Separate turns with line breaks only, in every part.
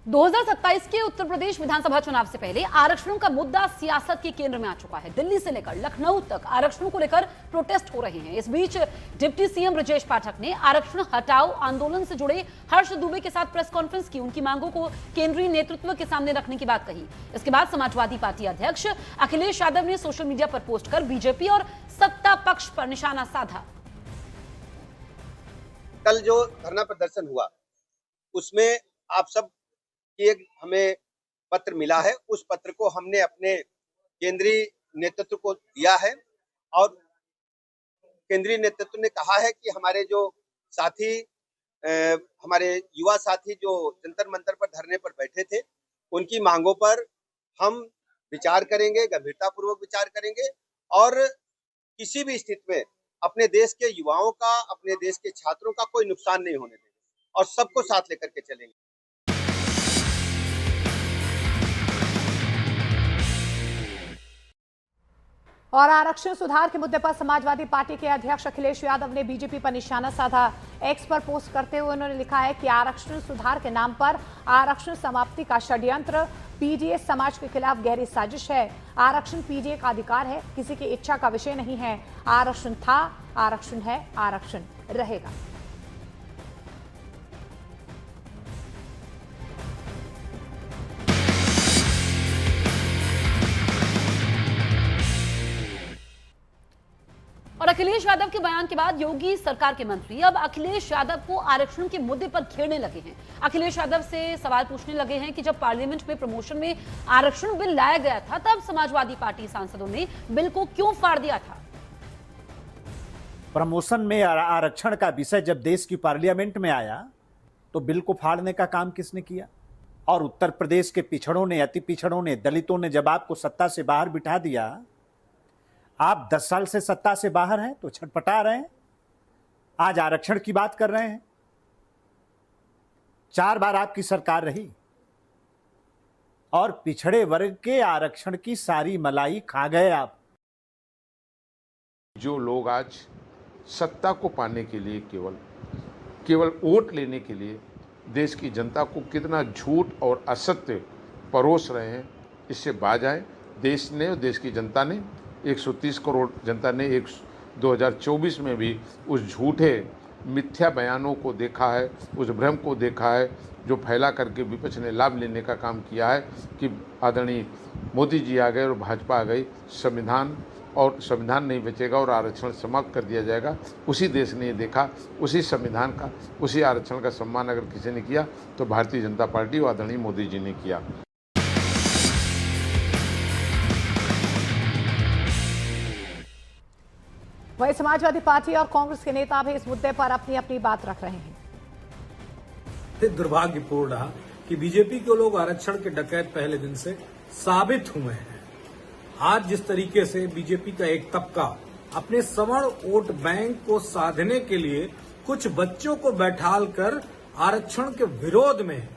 2027 के उत्तर प्रदेश विधानसभा चुनाव से पहले आरक्षण का मुद्दा सियासत के केंद्र में आ चुका है। दिल्ली से लेकर लखनऊ तक आरक्षण को लेकर प्रोटेस्ट हो रहे हैं। इस बीच डिप्टी सीएम ब्रजेश पाठक ने आरक्षण हटाओ आंदोलन से जुड़े हर्ष दुबे के साथ प्रेस कॉन्फ्रेंस की, उनकी मांगों को केंद्रीय नेतृत्व के सामने रखने की बात कही। इसके बाद समाजवादी पार्टी अध्यक्ष अखिलेश यादव ने सोशल मीडिया पर पोस्ट कर बीजेपी और सत्ता पक्ष पर निशाना साधा।
कल जो धरना प्रदर्शन हुआ उसमें आप सब एक हमें पत्र मिला है, उस पत्र को हमने अपने केंद्रीय नेतृत्व को दिया है और केंद्रीय नेतृत्व ने कहा है कि हमारे जो साथी हमारे युवा साथी जो जंतर मंतर पर धरने पर बैठे थे, उनकी मांगों पर हम विचार करेंगे, गंभीरतापूर्वक विचार करेंगे और किसी भी स्थिति में अपने देश के युवाओं का, अपने देश के छात्रों का कोई नुकसान नहीं होने देंगे और सबको साथ लेकर के चलेंगे।
और आरक्षण सुधार के मुद्दे पर समाजवादी पार्टी के अध्यक्ष अखिलेश यादव ने बीजेपी पर निशाना साधा। एक्स पर पोस्ट करते हुए उन्होंने लिखा है कि आरक्षण सुधार के नाम पर आरक्षण समाप्ति का षड्यंत्र पीडीए समाज के खिलाफ गहरी साजिश है। आरक्षण पीडीए का अधिकार है, किसी की इच्छा का विषय नहीं है। आरक्षण था, आरक्षण है, आरक्षण रहेगा।
और अखिलेश यादव के बयान के बाद योगी सरकार के मंत्री अब अखिलेश यादव को आरक्षण के मुद्दे पर घेरने लगे हैं। अखिलेश यादव से सवाल पूछने लगे हैं कि जब पार्लियामेंट में प्रमोशन में आरक्षण बिल लाया गया था तब समाजवादी पार्टी सांसदों ने बिल को क्यों फाड़ दिया था।
प्रमोशन में आरक्षण का विषय जब देश की पार्लियामेंट में आया तो बिल को फाड़ने का काम किसने किया? और उत्तर प्रदेश के पिछड़ों ने, अति पिछड़ों ने, दलितों ने जब आपको सत्ता से बाहर बिठा दिया, आप 10 साल से सत्ता से बाहर हैं तो छटपटा रहे हैं, आज आरक्षण की बात कर रहे हैं। 4 बार आपकी सरकार रही और पिछड़े वर्ग के आरक्षण की सारी मलाई खा गए आप।
जो लोग आज सत्ता को पाने के लिए केवल वोट लेने के लिए देश की जनता को कितना झूठ और असत्य परोस रहे हैं, इससे बाज आए। देश ने, देश की जनता ने, 130 करोड़ जनता ने 2024 में भी उस झूठे मिथ्या बयानों को देखा है, उस भ्रम को देखा है जो फैला करके विपक्ष ने लाभ लेने का काम किया है कि आदरणीय मोदी जी आ गए और भाजपा आ गई, संविधान नहीं बचेगा और आरक्षण समाप्त कर दिया जाएगा। उसी देश ने ये देखा, उसी संविधान का, उसी आरक्षण का सम्मान अगर किसी ने किया तो भारतीय जनता पार्टी और आदरणीय मोदी जी ने किया।
वहीं समाजवादी पार्टी और कांग्रेस के नेता भी इस मुद्दे पर अपनी अपनी बात रख रहे हैं।
दुर्भाग्यपूर्ण रहा कि बीजेपी के लोग आरक्षण के डकैत पहले दिन से साबित हुए हैं। आज जिस तरीके से बीजेपी का एक तबका अपने सवर्ण वोट बैंक को साधने के लिए कुछ बच्चों को बैठालकर आरक्षण के विरोध में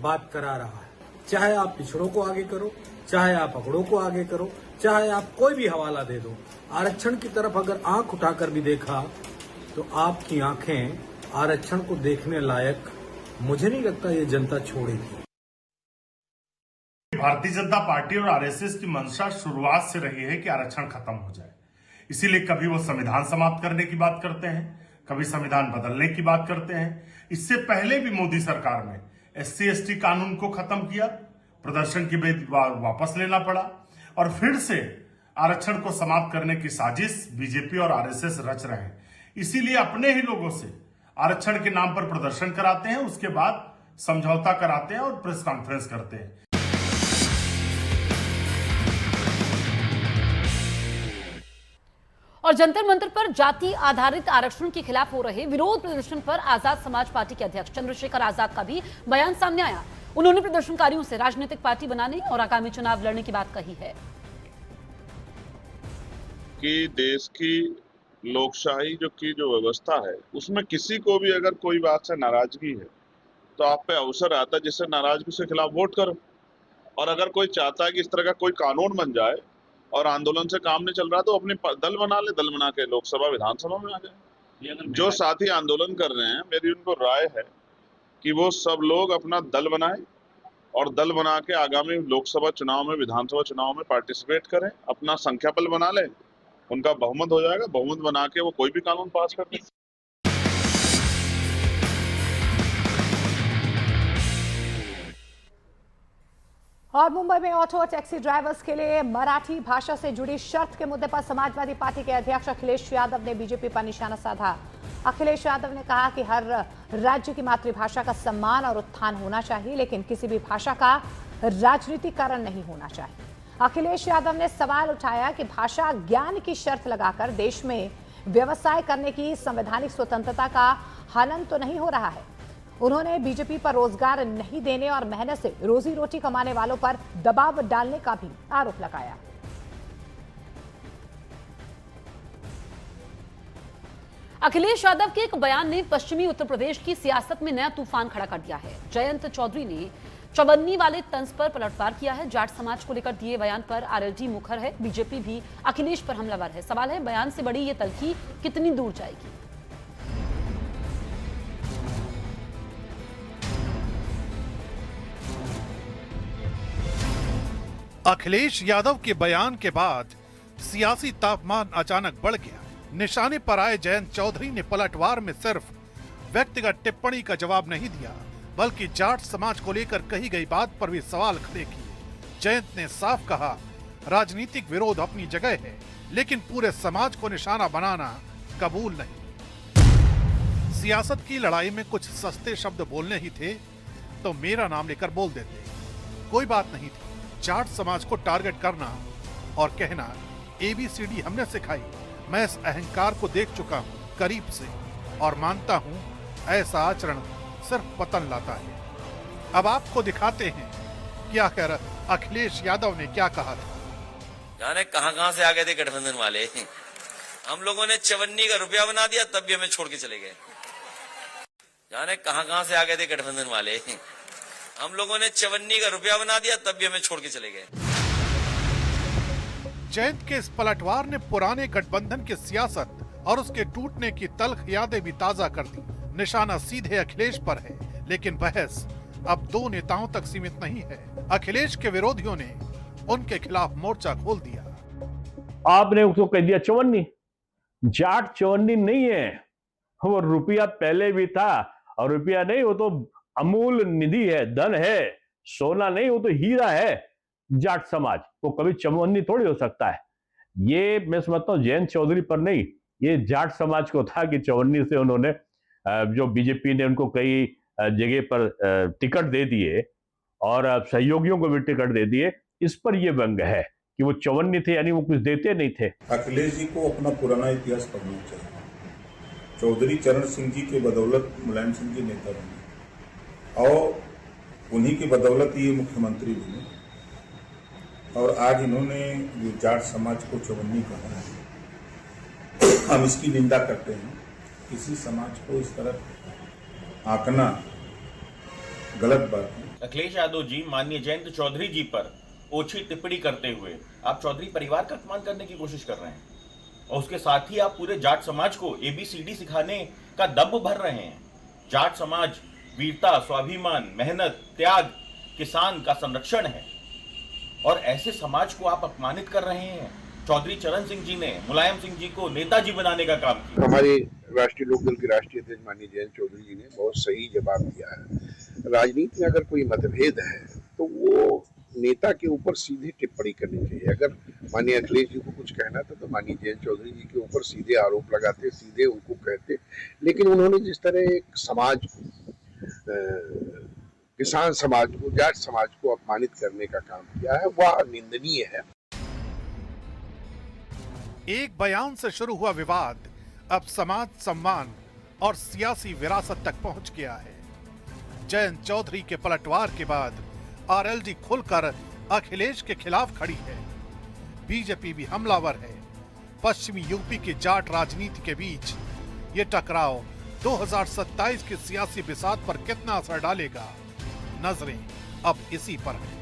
बात करा रहा है, चाहे आप पिछड़ों को आगे करो, चाहे आप अगड़ों को आगे करो, चाहे आप कोई भी हवाला दे दो, आरक्षण की तरफ अगर आंख उठाकर भी देखा तो आपकी आंखें आरक्षण को देखने लायक मुझे नहीं लगता ये जनता छोड़ेगी।
भारतीय जनता पार्टी और आरएसएस की मंशा शुरुआत से रही है कि आरक्षण खत्म हो जाए। इसीलिए कभी वो संविधान समाप्त करने की बात करते हैं, कभी संविधान बदलने की बात करते हैं। इससे पहले भी मोदी सरकार में SC/ST कानून को खत्म किया, प्रदर्शन की वापस लेना पड़ा और फिर से आरक्षण को समाप्त करने की साजिश बीजेपी और आरएसएस रच रहे हैं। इसीलिए अपने ही लोगों से आरक्षण के नाम पर प्रदर्शन कराते हैं, उसके बाद समझौता कराते हैं और प्रेस कॉन्फ्रेंस करते हैं।
और जंतर मंतर पर जाति आधारित आरक्षण के खिलाफ हो रहे विरोध प्रदर्शन पर आजाद समाज पार्टी के अध्यक्ष चंद्रशेखर आजाद का भी बयान सामने आया। उन्होंने प्रदर्शनकारियों से राजनीतिक पार्टी बनाने और आगामी चुनाव लड़ने की बात कही है
कि देश की लोकशाही जो व्यवस्था है उसमें किसी को भी अगर कोई बात से नाराजगी है तो आप पे अवसर आता है जिससे नाराजगी के खिलाफ वोट करो। और अगर कोई चाहता है कि इस तरह का कोई कानून बन जाए और आंदोलन से काम नहीं चल रहा तो अपने दल बना ले, दल बना के लोकसभा विधानसभा में आ जाए। जो साथी आंदोलन कर रहे हैं, मेरी उनको राय है कि वो सब लोग अपना दल बनाए और दल बना के आगामी लोकसभा चुनाव में, विधानसभा चुनाव में पार्टिसिपेट करें, अपना संख्या बल बना लें, उनका बहुमत हो जाएगा, बहुमत बना के वो कोई भी कानून पास कर दें।
और मुंबई में ऑटो टैक्सी ड्राइवर्स के लिए मराठी भाषा से जुड़ी शर्त के मुद्दे पर समाजवादी पार्टी के अध्यक्ष अखिलेश यादव ने बीजेपी पर निशाना साधा। अखिलेश यादव ने कहा कि हर राज्य की मातृभाषा का सम्मान और उत्थान होना चाहिए, लेकिन किसी भी भाषा का राजनीतिकरण नहीं होना चाहिए। अखिलेश यादव ने सवाल उठाया कि भाषा ज्ञान की शर्त लगाकर देश में व्यवसाय करने की संवैधानिक स्वतंत्रता का हनन तो नहीं हो रहा है। उन्होंने बीजेपी पर रोजगार नहीं देने और मेहनत से रोजी रोटी कमाने वालों पर दबाव डालने का भी आरोप लगाया।
अखिलेश यादव के एक बयान ने पश्चिमी उत्तर प्रदेश की सियासत में नया तूफान खड़ा कर दिया है। जयंत चौधरी ने चवन्नी वाले तंज पर पलटवार किया है। जाट समाज को लेकर दिए बयान पर आरएलडी मुखर है, बीजेपी भी अखिलेश पर हमलावर है। सवाल है, बयान से बड़ी ये तल्खी कितनी दूर जाएगी?
अखिलेश यादव के बयान के बाद सियासी तापमान अचानक बढ़ गया। निशाने पर आए जयंत चौधरी ने पलटवार में सिर्फ व्यक्तिगत टिप्पणी का जवाब नहीं दिया, बल्कि जाट समाज को लेकर कही गई बात पर भी सवाल खड़े किए। जयंत ने साफ कहा, राजनीतिक विरोध अपनी जगह है, लेकिन पूरे समाज को निशाना बनाना कबूल नहीं। सियासत की लड़ाई में कुछ सस्ते शब्द बोलने ही थे तो मेरा नाम लेकर बोल देते, कोई बात नहीं थी। जाट समाज को टारगेट करना और कहना ABCD हमने सिखाई। मैं इस अहंकार को देख चुका हूं करीब से और मानता हूं ऐसा आचरण सिर्फ पतन लाता है। अब आपको दिखाते हैं कि आखिर अखिलेश यादव ने क्या कहा था।
जाने कहां से आ गए थे गठबंधन वाले। हम लोगों ने चवन्नी का रुपया बना दिया, तब भी हमें छोड़ के चले गए। जाने कहां से आ गए थे गठबंधन वाले। हम लोगों ने चवन्नी का रुपया बना दिया, तब भी हमें छोड़ के चले गए।
जयंत के इस पलटवार ने पुराने गठबंधन की सियासत और उसके टूटने की तल्ख यादें भी ताजा कर दी। निशाना सीधे अखिलेश पर है, लेकिन बहस अब दो नेताओं तक सीमित नहीं है। अखिलेश के विरोधियों ने उनके खिलाफ मोर्चा खोल दिया।
आपने उसको कह दिया चवन्नी। जाट चवन्नी नहीं है, वो रुपया पहले भी था, और रुपया नहीं, वो तो अमूल निधि है, धन है, सोना नहीं, वो तो हीरा है। जाट समाज वो कभी चवन्नी थोड़ी हो सकता है। ये मैं समझता हूँ जयंत चौधरी पर नहीं, ये जाट समाज को था कि चवन्नी से उन्होंने जो बीजेपी ने उनको कई जगह पर टिकट दे दिए और सहयोगियों को भी टिकट दे दिए, इस पर यह व्यंग है कि वो चवन्नी थे, यानी वो कुछ देते नहीं थे।
अखिलेश जी को अपना पुराना इतिहास पढ़ना चाहिए। चौधरी चरण सिंह जी के बदौलत मुलायम सिंह जी नेता बने और उन्हीं की बदौलत ये मुख्यमंत्री बने, और आज इन्होंने जो जाट समाज को चवन्नी कहा है, हम इसकी निंदा करते हैं। किसी समाज को इस तरह आंकना गलत बात है।
अखिलेश यादव जी माननीय जयंत चौधरी जी पर ओछी टिप्पणी करते हुए आप चौधरी परिवार का अपमान करने की कोशिश कर रहे हैं, और उसके साथ ही आप पूरे जाट समाज को ABCD सिखाने का दब भर रहे हैं। जाट समाज वीरता, स्वाभिमान, मेहनत, त्याग, किसान का संरक्षण है, और ऐसे समाज को आप अपमानित कर रहे हैं। चौधरी चरण सिंह जी ने मुलायम सिंह जी को नेताजी बनाने का काम किया।
हमारे राष्ट्रीय लोकदल के राष्ट्रीय अध्यक्ष माननीय जयंत चौधरी जी ने बहुत सही जवाब दिया है। राजनीति में अगर कोई मतभेद है तो वो नेता के ऊपर सीधे टिप्पणी करनी चाहिए। अगर माननीय अखिलेश जी को कुछ कहना था तो माननीय जयंत चौधरी जी के ऊपर सीधे आरोप लगाते, सीधे उनको कहते। लेकिन उन्होंने जिस तरह एक समाज किसान समाज को, जाट समाज को अपमानित करने का काम किया है, वह निंदनीय है।
एक बयान से शुरू हुआ विवाद अब समाज सम्मान और सियासी विरासत तक पहुंच गया है। जयंत चौधरी के पलटवार के बाद आरएलडी खुलकर अखिलेश के खिलाफ खड़ी है। बीजेपी भी हमलावर है। पश्चिमी यूपी की जाट राजनीति के बीच ये टकराव 2027 के सियासी बिसात पर कितना असर डालेगा, नजरें अब इसी पर है।